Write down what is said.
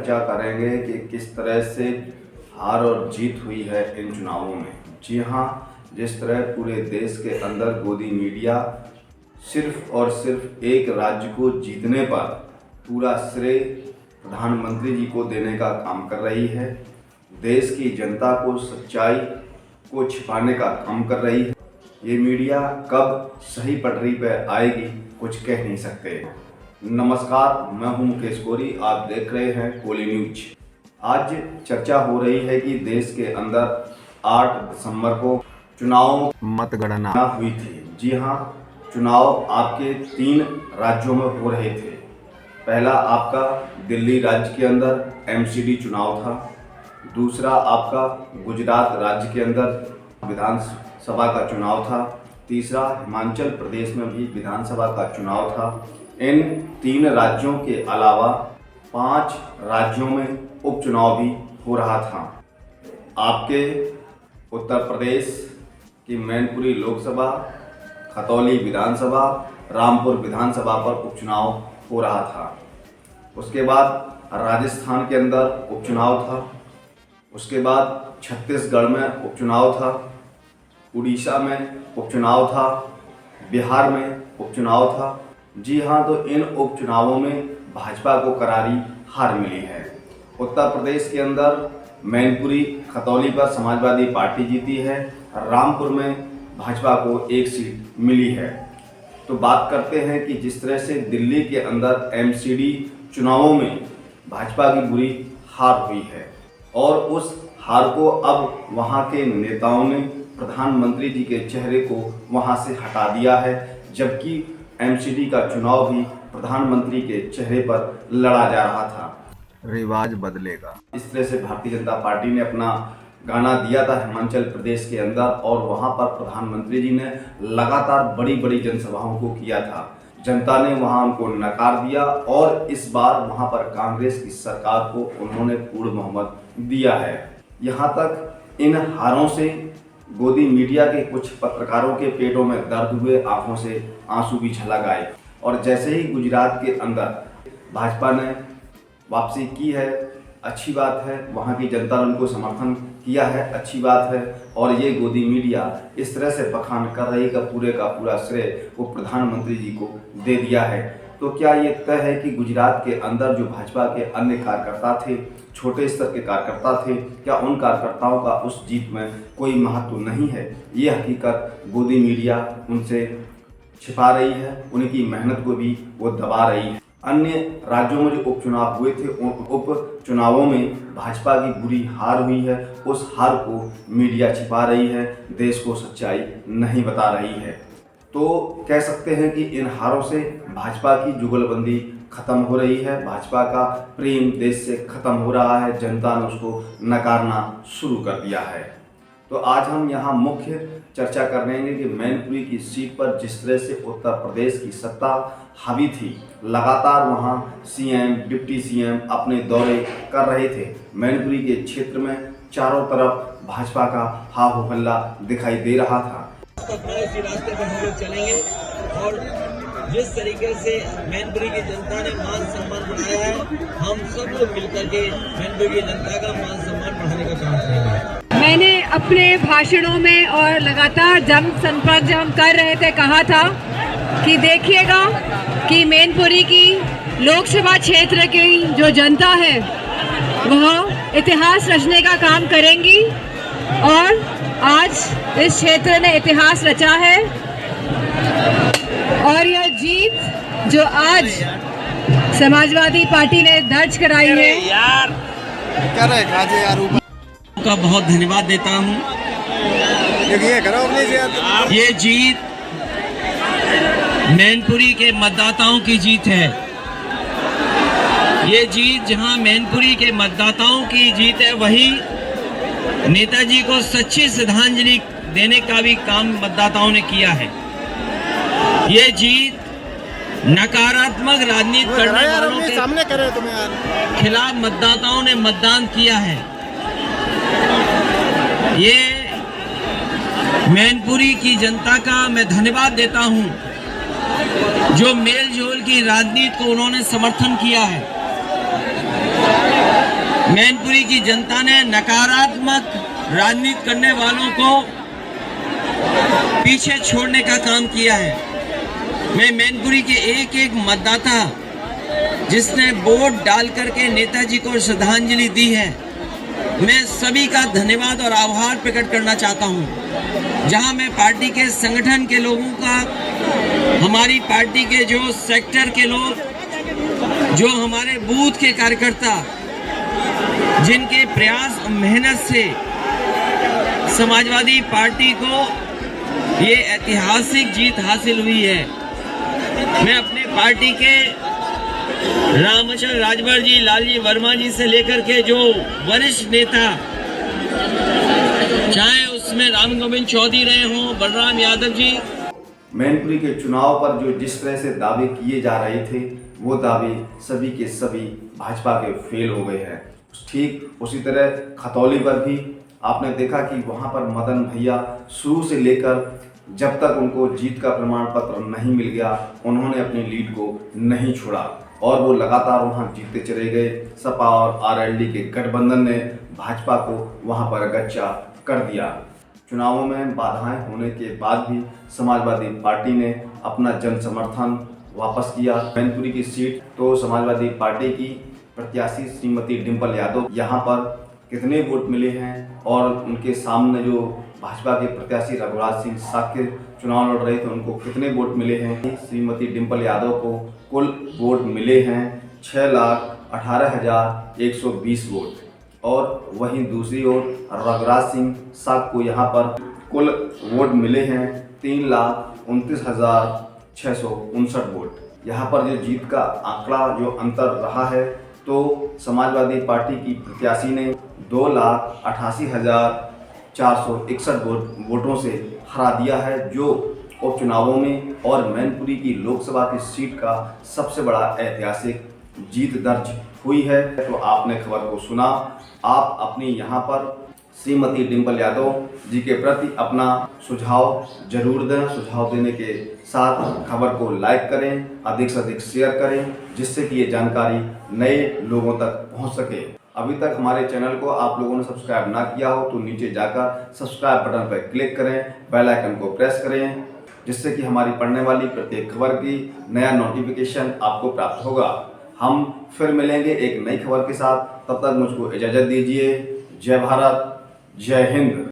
चर्चा करेंगे कि किस तरह से हार और जीत हुई है इन चुनावों में। जी हाँ, जिस तरह पूरे देश के अंदर गोदी मीडिया सिर्फ और सिर्फ एक राज्य को जीतने पर पूरा श्रेय प्रधानमंत्री जी को देने का काम कर रही है, देश की जनता को सच्चाई को छिपाने का काम कर रही है। ये मीडिया कब सही पटरी पर आएगी कुछ कह नहीं सकते। नमस्कार, मैं हूं मुकेश कोरी, आप देख रहे हैं कोली न्यूज। आज चर्चा हो रही है कि देश के अंदर 8 दिसंबर को चुनाव मतगणना हुई थी। जी हाँ, चुनाव आपके 3 राज्यों में हो रहे थे। पहला आपका दिल्ली राज्य के अंदर एमसीडी चुनाव था, दूसरा आपका गुजरात राज्य के अंदर विधानसभा का चुनाव था, तीसरा हिमाचल प्रदेश में भी विधानसभा का चुनाव था। इन 3 राज्यों के अलावा 5 राज्यों में उपचुनाव भी हो रहा था। आपके उत्तर प्रदेश की मैनपुरी लोकसभा, खतौली विधानसभा, रामपुर विधानसभा पर उपचुनाव हो रहा था। उसके बाद राजस्थान के अंदर उपचुनाव था, उसके बाद छत्तीसगढ़ में उपचुनाव था, उड़ीसा में उपचुनाव था, बिहार में उपचुनाव था। जी हाँ, तो इन उपचुनावों में भाजपा को करारी हार मिली है। उत्तर प्रदेश के अंदर मैनपुरी खतौली पर समाजवादी पार्टी जीती है, रामपुर में भाजपा को 1 सीट मिली है। तो बात करते हैं कि जिस तरह से दिल्ली के अंदर एमसीडी चुनावों में भाजपा की बुरी हार हुई है और उस हार को अब वहां के नेताओं ने प्रधानमंत्री जी के चेहरे को वहां से हटा दिया है, जबकि एमसीडी का चुनाव भी प्रधानमंत्री के चेहरे पर लड़ा जा रहा था। रिवाज बदलेगा, इस तरह से भारतीय जनता पार्टी ने अपना गाना दिया था हिमाचल प्रदेश के अंदर और वहां पर प्रधानमंत्री जी ने लगातार बड़ी बड़ी जनसभाओं को किया था। जनता ने वहां उनको नकार दिया और इस बार वहां पर कांग्रेस की सरकार को उन्होंने पूर्ण बहुमत दिया है। यहां तक इन हारों से गोदी मीडिया के कुछ पत्रकारों के पेटों में दर्द हुए, आंखों से आंसू भी झलक आए। और जैसे ही गुजरात के अंदर भाजपा ने वापसी की है, अच्छी बात है, वहाँ की जनता ने उनको समर्थन किया है, अच्छी बात है। और ये गोदी मीडिया इस तरह से बखान कर रही का पूरा श्रेय वो प्रधानमंत्री जी को दे दिया है। तो क्या ये तय है कि गुजरात के अंदर जो भाजपा के अन्य कार्यकर्ता थे, छोटे स्तर के कार्यकर्ता थे, क्या उन कार्यकर्ताओं का उस जीत में कोई महत्व नहीं है? ये हकीकत गोदी मीडिया उनसे छिपा रही है, उनकी मेहनत को भी वो दबा रही है। अन्य राज्यों में जो उपचुनाव हुए थे उन उपचुनावों में भाजपा की बुरी हार हुई है, उस हार को मीडिया छिपा रही है, देश को सच्चाई नहीं बता रही है। तो कह सकते हैं कि इन हारों से भाजपा की जुगलबंदी खत्म हो रही है, भाजपा का प्रेम देश से खत्म हो रहा है, जनता ने उसको नकारना शुरू कर दिया है। तो आज हम यहाँ मुख्य चर्चा करेंगे कि मैनपुरी की सीट पर जिस तरह से उत्तर प्रदेश की सत्ता हावी थी, लगातार वहाँ सीएम, डिप्टी सीएम अपने दौरे कर रहे थे। मैनपुरी के क्षेत्र में चारों तरफ भाजपा का हा हल्ला दिखाई दे रहा था। इसी रास्ते पर हम लोग चलेंगे और जिस तरीके से मैनपुरी की जनता ने मान सम्मान बढ़ाया है, हम सब लोग मिलकर के मैनपुरी की जनता का मान सम्मान बढ़ाने का काम करेंगे। मैंने अपने भाषणों में और लगातार जनसंपर्क जब हम कर रहे थे कहा था कि देखिएगा कि मैनपुरी की लोकसभा क्षेत्र की जो जनता है वह इतिहास रचने का काम करेंगी और आज इस क्षेत्र ने इतिहास रचा है। और यह जीत जो आज समाजवादी पार्टी ने दर्ज कराई है, का बहुत धन्यवाद देता हूं। ये जीत मैनपुरी के मतदाताओं की जीत है। ये जीत जहां मैनपुरी के मतदाताओं की जीत है, वही नेताजी को सच्ची श्रद्धांजलि देने का भी काम मतदाताओं ने किया है। ये जीत नकारात्मक राजनीति करने वालों के सामने खिलाफ मतदाताओं ने मतदान किया है। ये मैनपुरी की जनता का मैं धन्यवाद देता हूं जो मेल जोल की राजनीति को उन्होंने समर्थन किया है। मैनपुरी की जनता ने नकारात्मक राजनीति करने वालों को पीछे छोड़ने का काम किया है। मैं मैनपुरी के एक एक मतदाता जिसने वोट डाल करके नेताजी को श्रद्धांजलि दी है, मैं सभी का धन्यवाद और आभार प्रकट करना चाहता हूं। जहां मैं पार्टी के संगठन के लोगों का, हमारी पार्टी के जो सेक्टर के लोग, जो हमारे बूथ के कार्यकर्ता, जिनके प्रयास और मेहनत से समाजवादी पार्टी को ये ऐतिहासिक जीत हासिल हुई है, मैं अपने पार्टी के रामचंद्र राजभर जी, लालजी वर्मा जी से लेकर के जो वरिष्ठ नेता, चाहे उसमें राम गोविंद चौधरी रहे हों, बलराम यादव जी। मैनपुरी के चुनाव पर जो जिस तरह से दावे किए जा रहे थे, वो दावे सभी के सभी भाजपा के फेल हो गए हैं। ठीक उसी तरह खतौली पर भी आपने देखा कि वहाँ पर मदन भैया शुरू से लेकर जब तक उनको जीत का प्रमाण पत्र नहीं मिल गया, उन्होंने अपनी लीड को नहीं छोड़ा और वो लगातार वहाँ जीतते चले गए। सपा और आरएलडी के गठबंधन ने भाजपा को वहाँ पर गच्चा कर दिया। चुनावों में बाधाएं होने के बाद भी समाजवादी पार्टी ने अपना जन समर्थन वापस किया। मैनपुरी की सीट तो समाजवादी पार्टी की प्रत्याशी श्रीमती डिंपल यादव, यहाँ पर कितने वोट मिले हैं और उनके सामने जो भाजपा के प्रत्याशी रघुराज सिंह साक्य चुनाव लड़ रहे थे, उनको कितने वोट मिले हैं। श्रीमती डिंपल यादव को कुल वोट मिले हैं 6,18,120 वोट और वहीं दूसरी ओर रघुराज सिंह साक्य को यहाँ पर कुल वोट मिले हैं 3,29,659 वोट। यहाँ पर जो जीत का आंकड़ा जो अंतर रहा है, तो समाजवादी पार्टी की प्रत्याशी ने 2,88,461 वोटों से हरा दिया है, जो उपचुनावों में और मैनपुरी की लोकसभा की सीट का सबसे बड़ा ऐतिहासिक जीत दर्ज हुई है। तो आपने खबर को सुना, आप अपनी यहाँ पर श्रीमती डिंपल यादव जी के प्रति अपना सुझाव जरूर दें। सुझाव देने के साथ खबर को लाइक करें, अधिक से अधिक शेयर करें, जिससे कि ये जानकारी नए लोगों तक पहुंच सके। अभी तक हमारे चैनल को आप लोगों ने सब्सक्राइब ना किया हो तो नीचे जाकर सब्सक्राइब बटन पर क्लिक करें, बेल आइकन को प्रेस करें, जिससे कि हमारी पढ़ने वाली प्रत्येक खबर की नया नोटिफिकेशन आपको प्राप्त होगा। हम फिर मिलेंगे एक नई खबर के साथ, तब तक मुझको इजाज़त दीजिए। जय भारत, जय हिंद।